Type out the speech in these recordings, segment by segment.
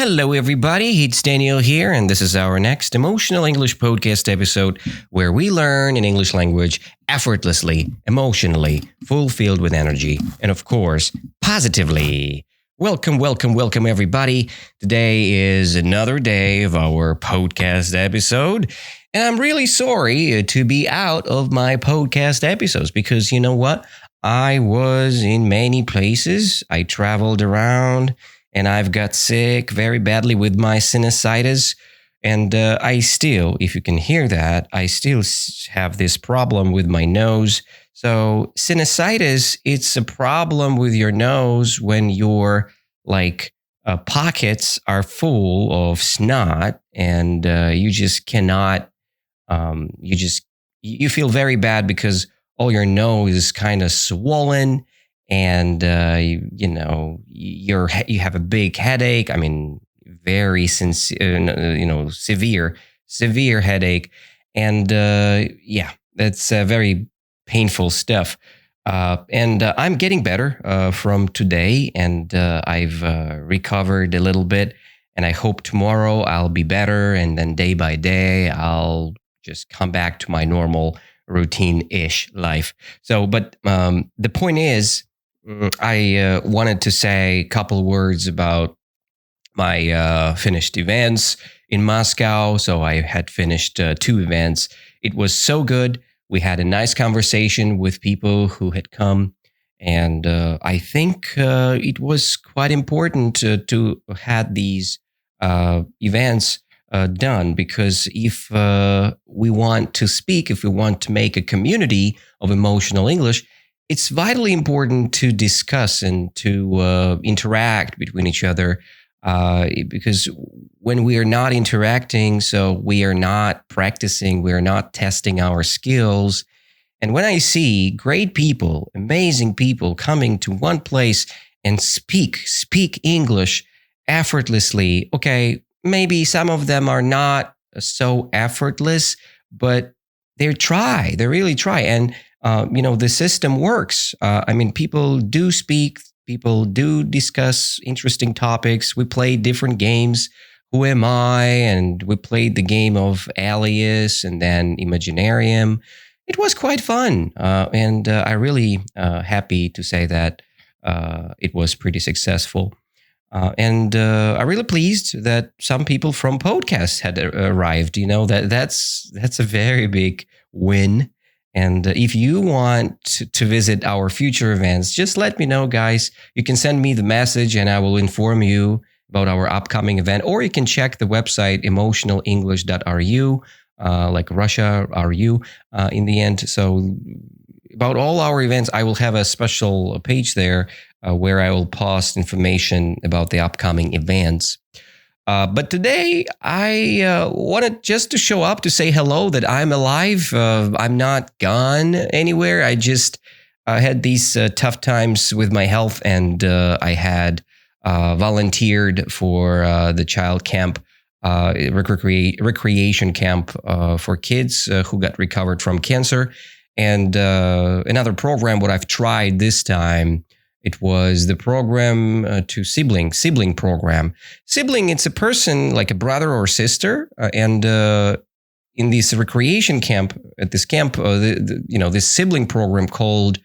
Hello, everybody. It's Daniel here, and this is our next Emotional English podcast episode where we learn an English language effortlessly, emotionally, fulfilled with energy, and of course, positively. Welcome, everybody. Today is another day of our podcast episode, and I'm really sorry to be out of my podcast episodes because you know what? I was in many places. I traveled around and I've got sick very badly with my sinusitis. And I still, if you can hear that, I still have this problem with my nose. So sinusitis, it's a problem with your nose when your pockets are full of snot and you just cannot, you feel very bad because all your nose is kind of swollen and you have a big headache. I mean, very severe headache, and that's very painful stuff. And I'm getting better from today, and I've recovered a little bit. And I hope tomorrow I'll be better, and then day by day I'll just come back to my normal routine-ish life. So, but the point is, I wanted to say a couple words about my finished events in Moscow. So I had finished 2 events. It was so good. We had a nice conversation with people who had come. And I think it was quite important to have these events done, because if we want to speak, if we want to make a community of emotional English, it's vitally important to discuss and to interact between each other, because when we are not interacting, so we are not practicing, we are not testing our skills. And when I see great people, amazing people coming to one place and speak English effortlessly, okay, maybe some of them are not so effortless, but they really try. And the system works. People do speak, people do discuss interesting topics. We play different games. Who am I? And we played the game of Alias and then Imaginarium. It was quite fun. And I really happy to say that it was pretty successful. And I'm really pleased that some people from podcasts had arrived. That's a very big win. And if you want to visit our future events, just let me know, guys. You can send me the message and I will inform you about our upcoming event. Or you can check the website, emotionalenglish.ru, like Russia, RU in the end. So about all our events, I will have a special page there where I will post information about the upcoming events. But today, I wanted just to show up to say hello, that I'm alive. I'm not gone anywhere. I just had these tough times with my health, and I had volunteered for the child camp, recreation camp for kids who got recovered from cancer. And another program, what I've tried this time, it was the program to sibling program. Sibling, it's a person like a brother or sister. And in this recreation camp, at this camp, this sibling program called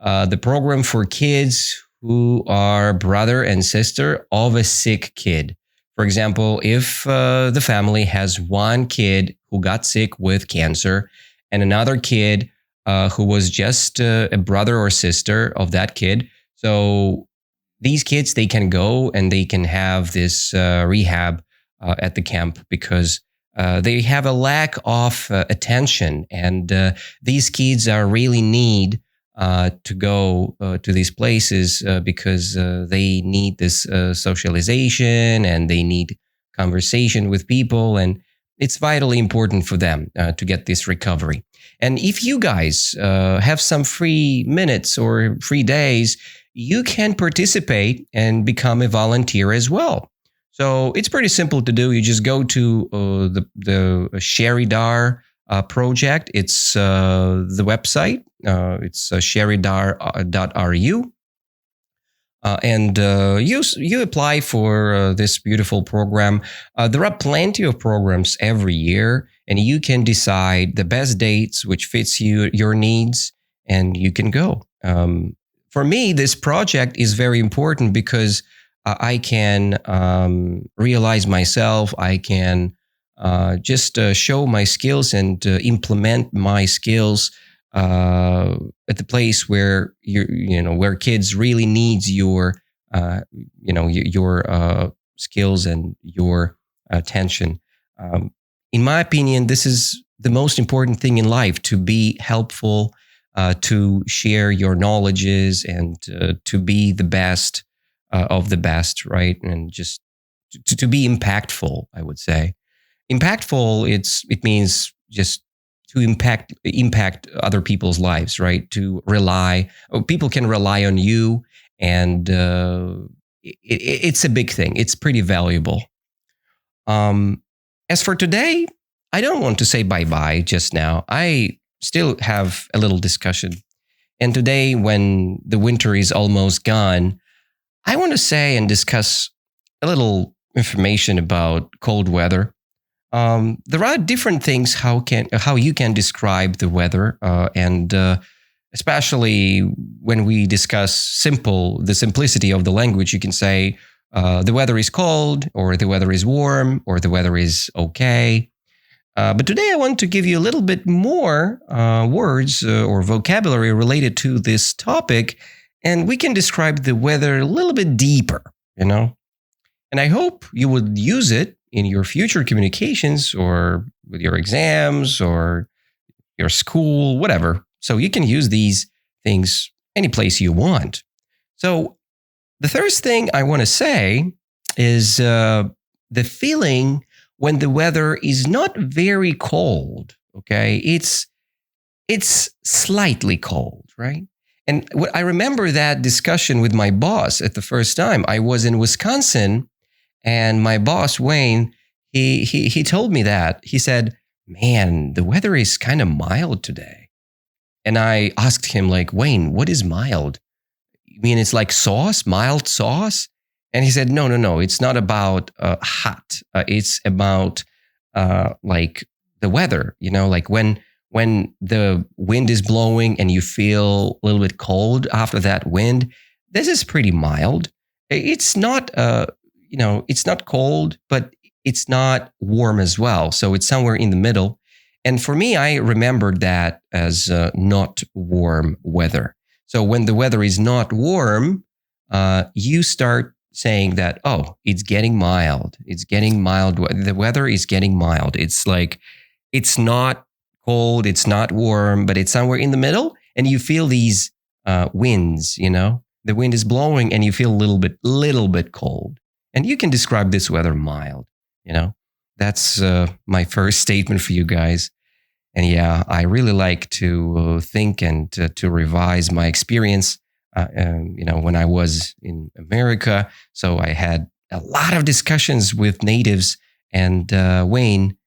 the program for kids who are brother and sister of a sick kid. For example, if the family has one kid who got sick with cancer and another kid who was just a brother or sister of that kid. So these kids, they can go and they can have this rehab at the camp because they have a lack of attention. And these kids are really need to go to these places because they need this socialization and they need conversation with people. And it's vitally important for them to get this recovery. And if you guys have some free minutes or free days, you can participate and become a volunteer as well. So it's pretty simple to do. You just go to the Sharidar project. It's the website. It's sharidar.ru. And you apply for this beautiful program. There are plenty of programs every year, and you can decide the best dates which fits your needs, and you can go. For me, this project is very important because I can realize myself. I can just show my skills and implement my skills at the place where where kids really needs your your skills and your attention. In my opinion, this is the most important thing in life: to be helpful, to share your knowledges, and to be the best of the best, right? And just to be impactful, I would say. Impactful, it means just to impact other people's lives, right? To rely, people can rely on you, and it's a big thing. It's pretty valuable. As for today, I don't want to say bye bye just now. I still have a little discussion. And today, when the winter is almost gone, I want to say and discuss a little information about cold weather. There are different things how you can describe the weather, and especially when we discuss the simplicity of the language, you can say the weather is cold, or the weather is warm, or the weather is okay. But today I want to give you a little bit more words or vocabulary related to this topic, and we can describe the weather a little bit deeper, And I hope you would use it in your future communications, or with your exams, or your school, whatever. So you can use these things any place you want. So the first thing I want to say is the feeling when the weather is not very cold. Okay, it's slightly cold, right? And I remember that discussion with my boss at the first time. I was in Wisconsin, and my boss, Wayne, he told me that. He said, "Man, the weather is kind of mild today." And I asked him, like, "Wayne, what is mild? You mean it's like sauce, mild sauce?" And he said, No, it's not about hot. It's about like the weather, like when the wind is blowing and you feel a little bit cold after that wind. This is pretty mild. It's not it's not cold, but it's not warm as well. So it's somewhere in the middle. And for me, I remembered that as not warm weather. So when the weather is not warm, you start saying that, oh, it's getting mild. It's getting mild. The weather is getting mild. It's like, it's not cold, it's not warm, but it's somewhere in the middle. And you feel these winds, the wind is blowing and you feel a little bit cold. And you can describe this weather mild, That's my first statement for you guys. And yeah, I really like to think and to revise my experience, when I was in America. So I had a lot of discussions with natives, and Wayne,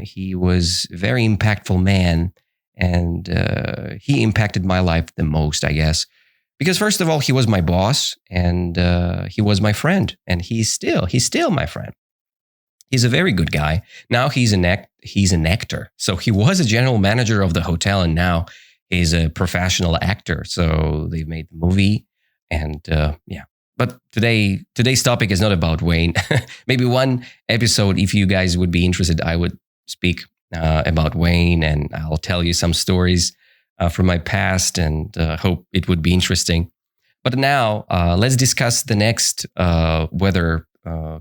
he was a very impactful man, and he impacted my life the most, I guess. Because first of all, he was my boss, and he was my friend, and he's still my friend. He's a very good guy. Now he's an actor. So he was a general manager of the hotel, and now he's a professional actor. So they made the movie, and yeah. But today's topic is not about Wayne. Maybe one episode, if you guys would be interested, I would speak about Wayne, and I'll tell you some stories from my past, and hope it would be interesting. But now let's discuss the next weather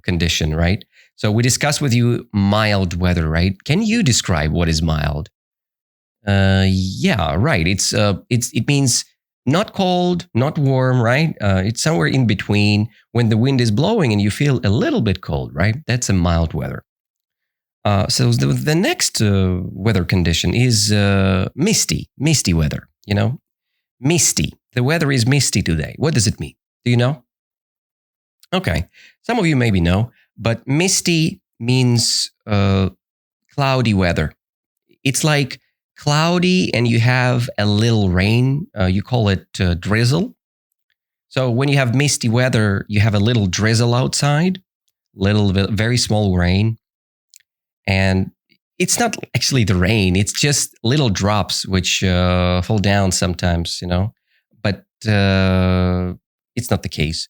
condition, right? So we discussed with you mild weather, right? Can you describe what is mild? Yeah, right. It means not cold, not warm, right? It's somewhere in between. When the wind is blowing and you feel a little bit cold, right? That's a mild weather. So the next weather condition is misty weather. Misty. The weather is misty today. What does it mean? Do you know? Okay, some of you maybe know, but misty means cloudy weather. It's like cloudy and you have a little rain. You call it drizzle. So when you have misty weather, you have a little drizzle outside, little bit, very small rain, and it's not actually the rain; it's just little drops which fall down sometimes, But it's not the case.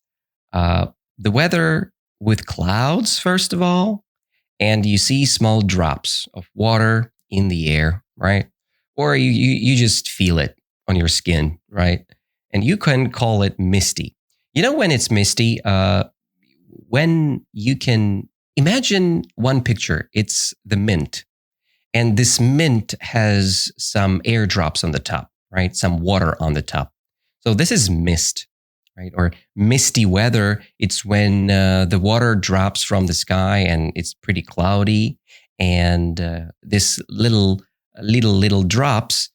The weather with clouds, first of all, and you see small drops of water in the air, right? Or you just feel it on your skin, right? And you can call it misty. You know when it's misty? When you can imagine one picture, it's the mint. And this mint has some airdrops on the top, right? Some water on the top. So this is mist, right? Or misty weather. It's when the water drops from the sky and it's pretty cloudy, and this little drops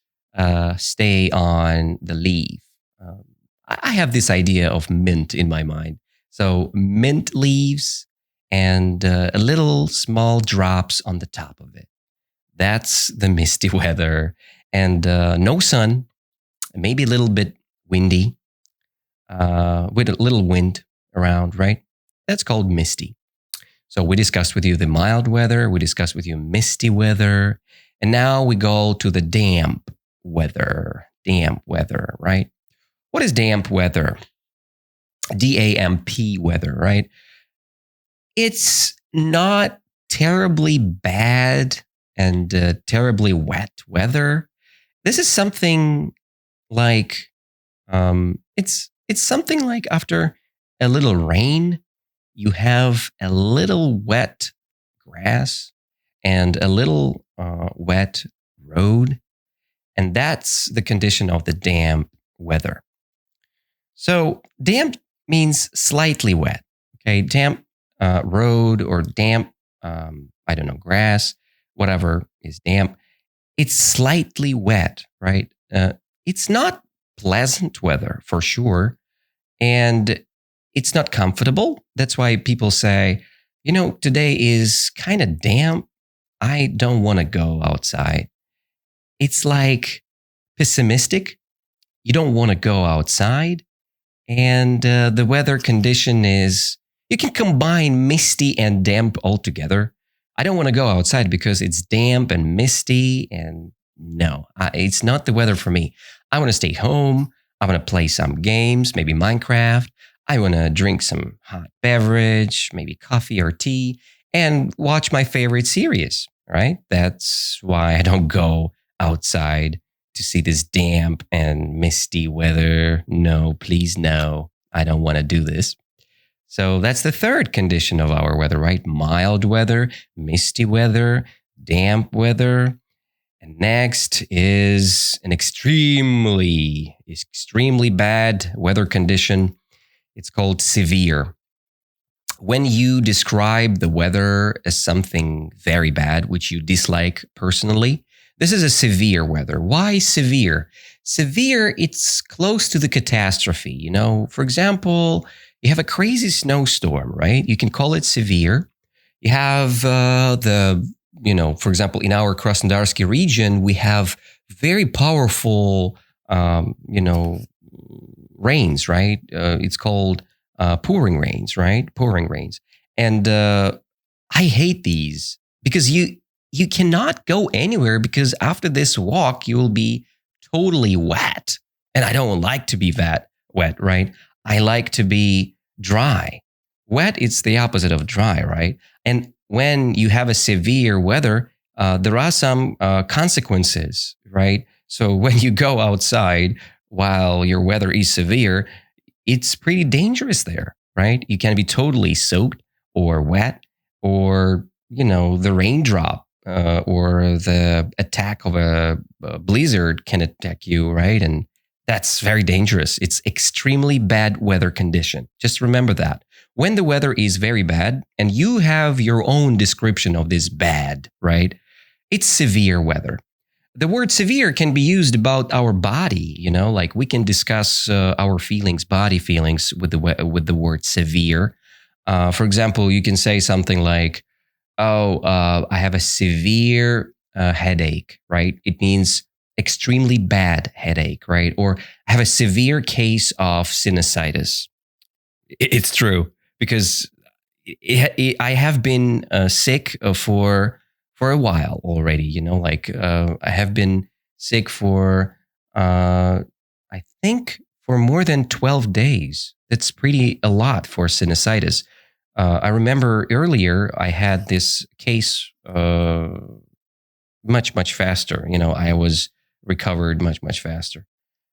stay on the leaf. I have this idea of mint in my mind. So mint leaves and a little small drops on the top of it. That's the misty weather, and no sun, maybe a little bit windy, with a little wind around, right? That's called misty. So we discussed with you the mild weather, we discussed with you misty weather, and now we go to the damp weather. Damp weather, right? What is damp weather? DAMP weather, right? It's not terribly bad and terribly wet weather. This is something like it's something like after a little rain, you have a little wet grass and a little wet road, and that's the condition of the damp weather. So damp means slightly wet. Okay, damp road or damp, I don't know, grass, whatever is damp. It's slightly wet, right? It's not pleasant weather for sure, and it's not comfortable. That's why people say, today is kind of damp. I don't want to go outside. It's like pessimistic. You don't want to go outside. And the weather condition is, you can combine misty and damp all together. I don't want to go outside because it's damp and misty, and no, it's not the weather for me. I want to stay home. I want to play some games, maybe Minecraft. I want to drink some hot beverage, maybe coffee or tea, and watch my favorite series, right? That's why I don't go outside to see this damp and misty weather. No, please, no. I don't want to do this. So that's the third condition of our weather, right? Mild weather, misty weather, damp weather. And next is an extremely bad weather condition. It's called severe. When you describe the weather as something very bad, which you dislike personally, this is a severe weather. Why severe? Severe, it's close to the catastrophe. For example, you have a crazy snowstorm, right? You can call it severe. You have for example, in our Krasnodarsky region, we have very powerful, rains, right? It's called pouring rains, right? Pouring rains. And I hate these because you cannot go anywhere, because after this walk, you will be totally wet. And I don't like to be that wet, right? I like to be dry. Wet, it's the opposite of dry, right? And when you have a severe weather, there are some consequences, right? So when you go outside while your weather is severe, it's pretty dangerous there, right? You can be totally soaked or wet, or, the raindrop or the attack of a blizzard can attack you, right? And that's very dangerous. It's extremely bad weather condition. Just remember that. When the weather is very bad, and you have your own description of this bad, right? It's severe weather. The word severe can be used about our body, like we can discuss our feelings, body feelings with the word severe. For example, you can say something like, I have a severe headache, right? It means extremely bad headache, right? Or I have a severe case of sinusitis. It's true because I have been sick for a while already. I have been sick for I think for more than 12 days. That's pretty a lot for sinusitis. I remember earlier I had this case much faster. I was recovered much faster.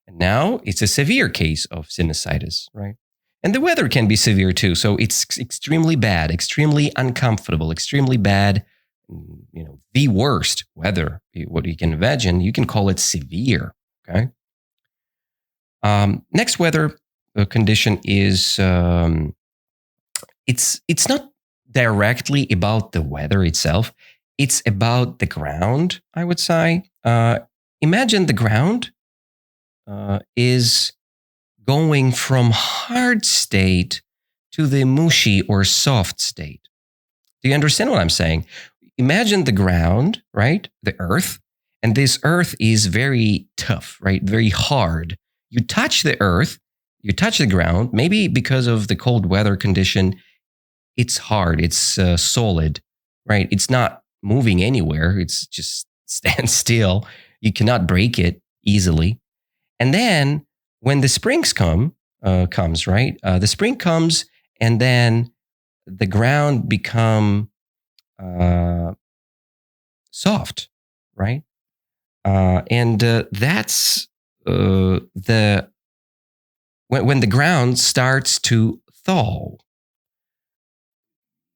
And now it's a severe case of sinusitis, right? And the weather can be severe too. So it's extremely bad, extremely uncomfortable, extremely bad. The worst weather, what you can imagine, you can call it severe. Okay. Next weather condition is it's not directly about the weather itself. It's about the ground, I would say. Imagine the ground is going from hard state to the mushy or soft state. Do you understand what I'm saying? Imagine the ground, right? The earth. And this earth is very tough, right? Very hard. You touch the earth, you touch the ground, maybe because of the cold weather condition, it's hard, it's solid, right? It's not moving anywhere. It's just stands still. You cannot break it easily. And then when the springs comes, right? The spring comes, and then the ground become soft, right? And that's the when the ground starts to thaw.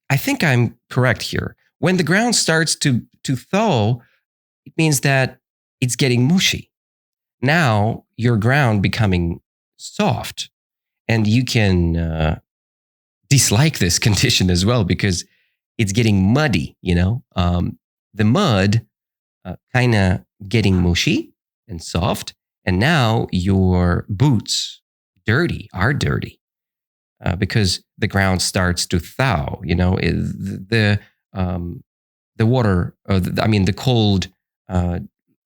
I think I'm correct here. When the ground starts to thaw, it means that it's getting mushy. Now your ground becoming soft, and you can dislike this condition as well because it's getting muddy. The mud kind of getting mushy and soft, and now your boots are dirty because the ground starts to thaw. The water, the cold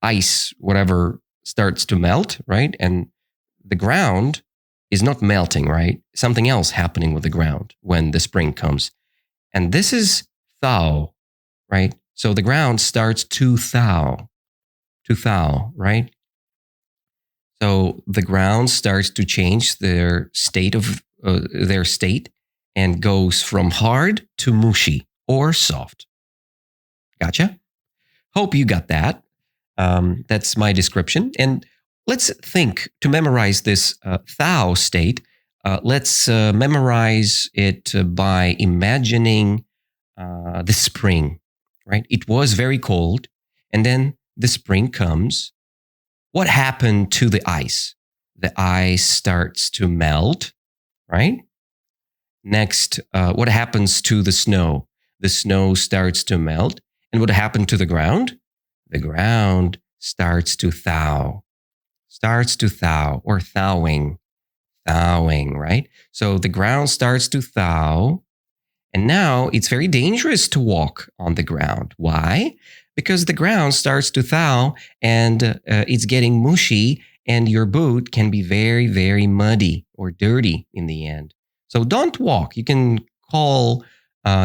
ice, whatever, starts to melt, right? And the ground is not melting, right? Something else happening with the ground when the spring comes. And this is thaw, right? So the ground starts to thaw, right? So the ground starts to change their state and goes from hard to mushy or soft. Gotcha? Hope you got that. That's my description. And let's think to memorize this thaw state. Let's memorize it by imagining the spring, right? It was very cold, and then the spring comes. What happened to the ice? The ice starts to melt, right? Next, what happens to the snow? The snow starts to melt. And what happened to the ground? The ground starts to thaw. Or thawing, right? So the ground starts to thaw. And now it's very dangerous to walk on the ground. Why? Because the ground starts to thaw and it's getting mushy, and your boot can be very, very muddy or dirty in the end. So don't walk. You can call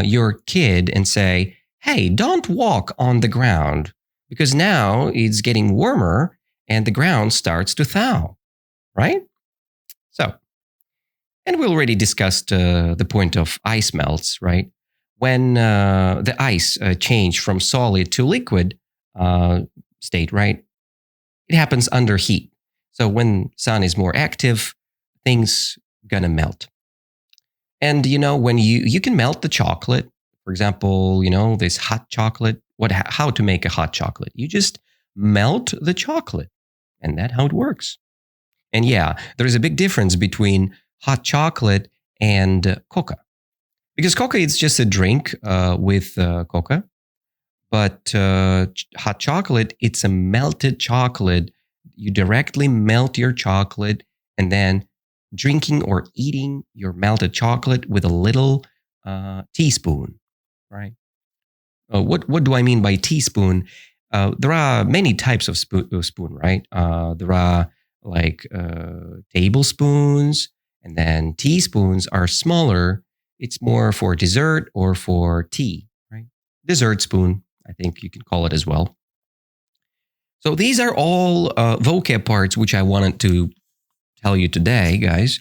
your kid and say, hey, don't walk on the ground because now it's getting warmer and the ground starts to thaw, right? So, and we already discussed the point of ice melts, right? When the ice changed from solid to liquid state, right? It happens under heat. So when sun is more active, things gonna melt. And when you can melt the chocolate, for example, this hot chocolate. How to make a hot chocolate? You just melt the chocolate, and that's how it works. And yeah, there's a big difference between hot chocolate and coca. Because coca is just a drink with coca. But hot chocolate, it's a melted chocolate. You directly melt your chocolate and then drinking or eating your melted chocolate with a little teaspoon, right? What do I mean by teaspoon? there are many types of spoon, right? There are like tablespoons, and then teaspoons are smaller. It's more for dessert or for tea, right? Dessert spoon, I think you can call it as well. So these are all vocab parts which I wanted to tell you today, guys.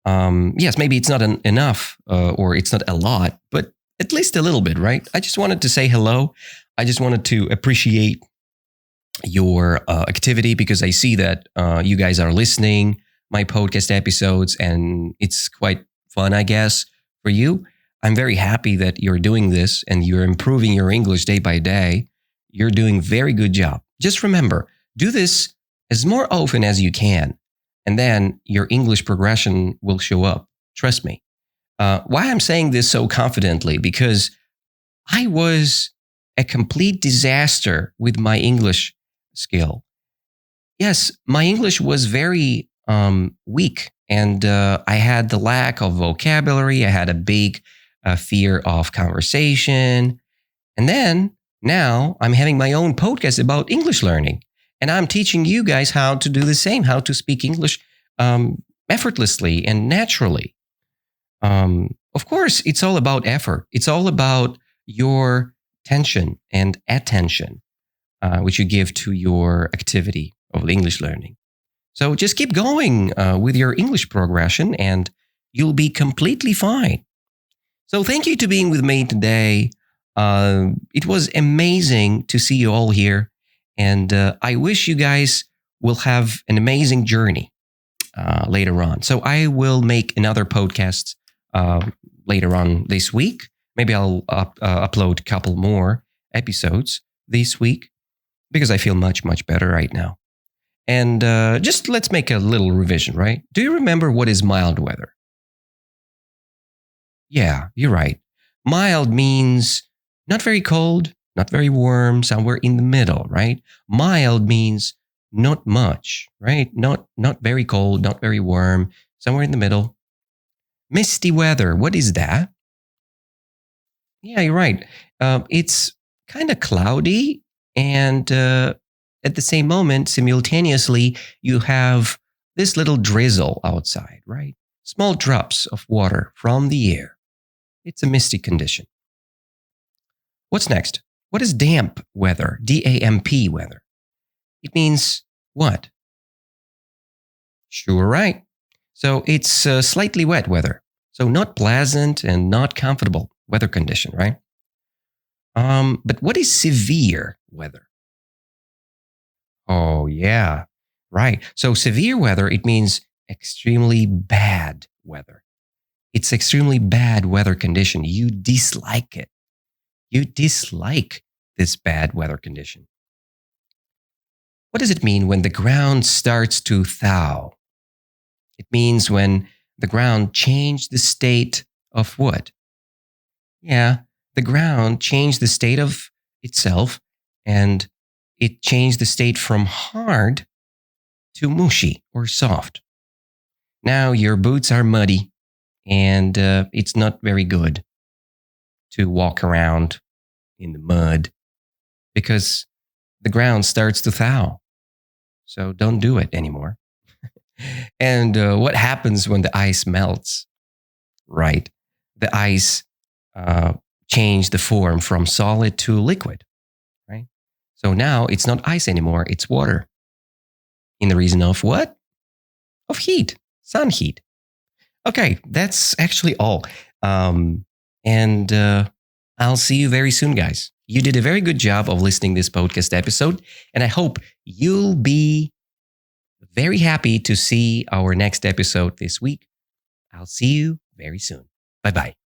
Yes, maybe it's not enough or it's not a lot, but at least a little bit, right? I just wanted to say hello. I just wanted to appreciate your activity because I see that you guys are listening my podcast episodes and it's quite fun, I guess, for you. I'm very happy that you're doing this and you're improving your English day by day. You're doing very good job. Just remember, do this as more often as you can, and then your English progression will show up. Trust me. Why I'm saying this so confidently? Because I was a complete disaster with my English skill. Yes, my English was very weak, and I had the lack of vocabulary. I had a big fear of conversation, and then now I'm having my own podcast about English learning, and I'm teaching you guys how to do the same, how to speak English effortlessly and naturally. Of course, it's all about effort. It's all about your attention and attention, which you give to your activity of English learning. So just keep going with your English progression and you'll be completely fine. So thank you to being with me today. It was amazing to see you all here. And I wish you guys will have an amazing journey later on. So I will make another podcast later on this week. Maybe I'll upload a couple more episodes this week because I feel much, much better right now. And just let's make a little revision, right? Do you remember what is mild weather? Yeah, you're right. Mild means not very cold, not very warm, somewhere in the middle, right? Mild means not much, right? Not very cold, not very warm, somewhere in the middle. Misty weather, what is that? Yeah, you're right. It's kind of cloudy, and at the same moment, simultaneously, you have this little drizzle outside, right? Small drops of water from the air. It's a misty condition. What's next? What is damp weather? D-A-M-P weather. It means what? Sure, right. So it's slightly wet weather. So not pleasant and not comfortable weather condition, right? But what is severe weather? Oh, yeah, right. So severe weather, it means extremely bad weather. It's extremely bad weather condition. You dislike it. You dislike this bad weather condition. What does it mean when the ground starts to thaw? It means when the ground changed the state of what? Yeah, the ground changed the state of itself and it changed the state from hard to mushy or soft. Now your boots are muddy and it's not very good to walk around in the mud because the ground starts to thaw. So don't do it anymore. And what happens when the ice melts? Right. The ice changed the form from solid to liquid. Right. So now it's not ice anymore. It's water. In the reason of what? Of heat, sun heat. Okay, that's actually all. And I'll see you very soon, guys. You did a very good job of listening to this podcast episode, and I hope you'll be very happy to see our next episode this week. I'll see you very soon. Bye-bye.